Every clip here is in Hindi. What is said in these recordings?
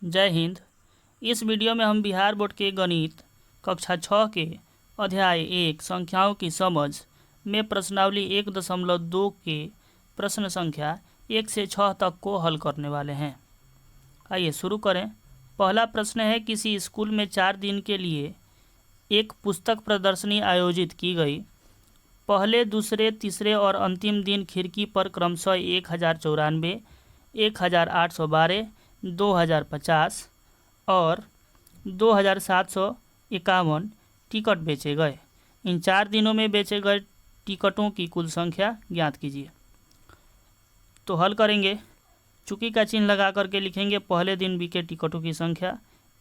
जय हिंद। इस वीडियो में हम बिहार बोर्ड के गणित कक्षा 6 के अध्याय 1 संख्याओं की समझ में प्रश्नावली 1.2 के प्रश्न संख्या 1 से 6 तक को हल करने वाले हैं। आइए शुरू करें। पहला प्रश्न है, किसी स्कूल में 4 दिन के लिए एक पुस्तक प्रदर्शनी आयोजित की गई। पहले, दूसरे, तीसरे और अंतिम दिन खिड़की पर क्रमशः 1094, 1812, 2050 और 2751 टिकट बेचे गए। इन 4 दिनों में बेचे गए टिकटों की कुल संख्या ज्ञात कीजिए। तो हल करेंगे, चुकी का चिन्ह लगा करके लिखेंगे पहले दिन बिके टिकटों की संख्या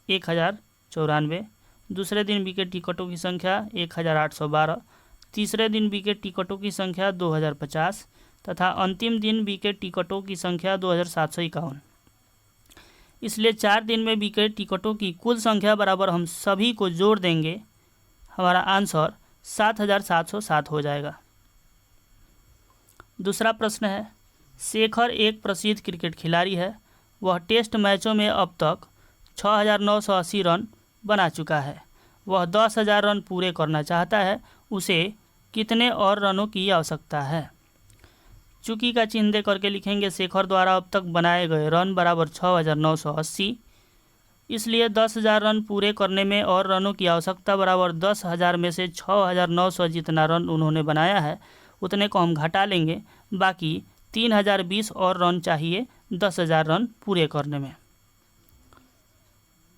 1094, दूसरे दिन बिके टिकटों की संख्या 1812, तीसरे दिन बिके टिकटों की संख्या 2050 तथा अंतिम दिन बिके टिकटों की संख्या 2751। इसलिए 4 दिन में बिके टिकटों की कुल संख्या बराबर हम सभी को जोड़ देंगे, हमारा आंसर 7707 हो जाएगा। दूसरा प्रश्न है, शेखर एक प्रसिद्ध क्रिकेट खिलाड़ी है। वह टेस्ट मैचों में अब तक 6980 रन बना चुका है। वह 10,000 रन पूरे करना चाहता है। उसे कितने और रनों की आवश्यकता है? चुकी का चिन्ह दे करके लिखेंगे शेखर द्वारा अब तक बनाए गए रन बराबर 6980। इसलिए 10,000 रन पूरे करने में और रनों की आवश्यकता बराबर 10,000 में से 6,900 जितना रन उन्होंने बनाया है उतने को हम घटा लेंगे। बाकी 3,020 और रन चाहिए 10,000 रन पूरे करने में।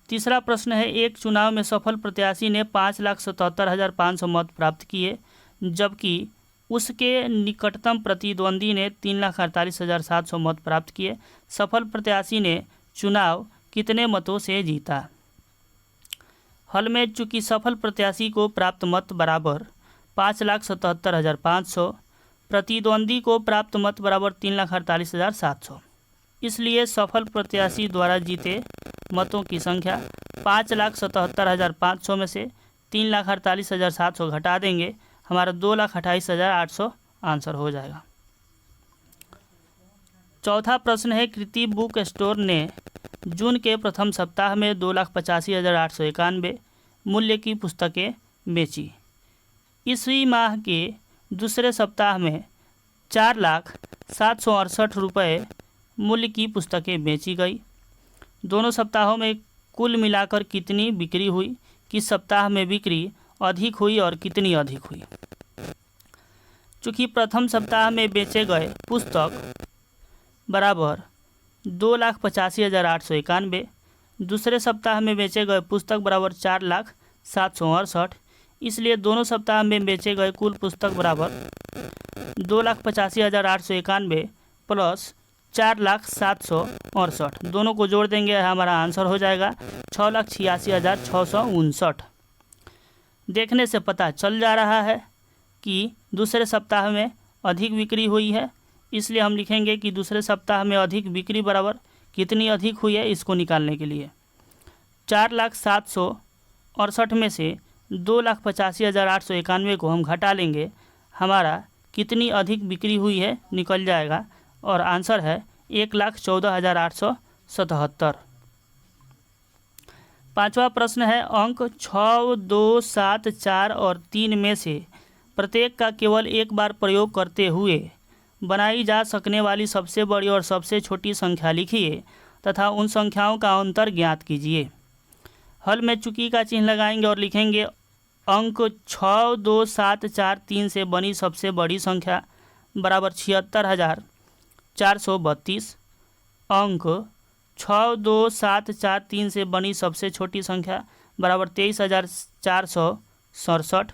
तीसरा प्रश्न है, एक चुनाव में सफल प्रत्याशी ने 5,77,500 मत प्राप्त किए, जबकि उसके निकटतम प्रतिद्वंदी ने 3,48,700 मत प्राप्त किए। सफल प्रत्याशी ने चुनाव कितने मतों से जीता? हल में चूंकि सफल प्रत्याशी को प्राप्त मत बराबर 5,77,500, प्रतिद्वंदी को प्राप्त मत बराबर 3,48,700, इसलिए सफल प्रत्याशी द्वारा जीते मतों की संख्या 5,77,500 में से 3,48,700 घटा देंगे, हमारा 2,28,800 आंसर हो जाएगा। चौथा प्रश्न है, कृति बुक स्टोर ने जून के प्रथम सप्ताह में 2,85,891 मूल्य की पुस्तकें बेची। इसी माह के दूसरे सप्ताह में 4,768 रुपये मूल्य की पुस्तकें बेची गई। दोनों सप्ताहों में कुल मिलाकर कितनी बिक्री हुई? किस सप्ताह में बिक्री अधिक हुई और कितनी अधिक हुई? चूँकि प्रथम सप्ताह में बेचे गए पुस्तक बराबर 2,85,891, दूसरे सप्ताह में बेचे गए पुस्तक बराबर 4,768, इसलिए दोनों सप्ताह में बेचे गए कुल पुस्तक बराबर 2,85,891 प्लस 4,768, दोनों को जोड़ देंगे, हमारा आंसर हो जाएगा 6,86,659। देखने से पता चल जा रहा है कि दूसरे सप्ताह में अधिक बिक्री हुई है, इसलिए हम लिखेंगे कि दूसरे सप्ताह में अधिक बिक्री बराबर कितनी अधिक हुई है। इसको निकालने के लिए 4,768 में से 2,85,891 को हम घटा लेंगे, हमारा कितनी अधिक बिक्री हुई है निकल जाएगा और आंसर है 1,14,877। पांचवा प्रश्न है, अंक 6, 2, 7, 4 और 3 में से प्रत्येक का केवल एक बार प्रयोग करते हुए बनाई जा सकने वाली सबसे बड़ी और सबसे छोटी संख्या लिखिए तथा उन संख्याओं का अंतर ज्ञात कीजिए। हल में चुकी का चिन्ह लगाएंगे और लिखेंगे अंक 6, 2, 7, 4, 3 से बनी सबसे बड़ी संख्या बराबर 76,432। अंक 6, 2, 7, 4, 3 से बनी सबसे छोटी संख्या बराबर 23,467।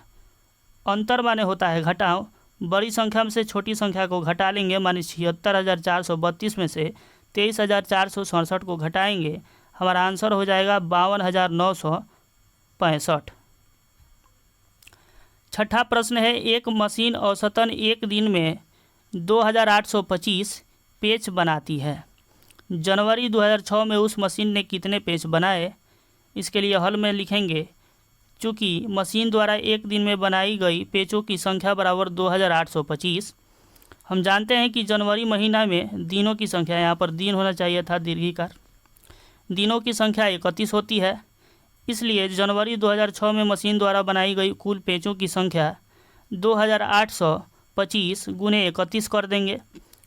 अंतर माने होता है घटाव, बड़ी संख्या में से छोटी संख्या को घटा लेंगे, माने 76,432 में से 23,467 को घटाएंगे, हमारा आंसर हो जाएगा 52,965। छठा प्रश्न है, एक मशीन औसतन एक दिन में 2,825 पेच बनाती है। जनवरी 2006 में उस मशीन ने कितने पेच बनाए? इसके लिए हल में लिखेंगे, चूँकि मशीन द्वारा एक दिन में बनाई गई पेचों की संख्या बराबर 2,825। हम जानते हैं कि जनवरी महीना में दिनों की संख्या, यहाँ पर दिन होना चाहिए था दीर्घिकार, दिनों की संख्या 31 होती है, इसलिए जनवरी 2006 में मशीन द्वारा बनाई गई कुल पेंचों की संख्या 2825 गुने 31 कर देंगे।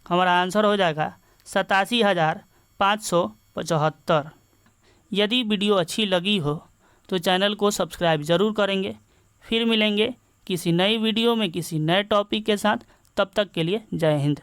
हमारा आंसर हो जाएगा 87,575। यदि वीडियो अच्छी लगी हो तो चैनल को सब्सक्राइब ज़रूर करेंगे। फिर मिलेंगे किसी नई वीडियो में किसी नए टॉपिक के साथ। तब तक के लिए जय हिंद।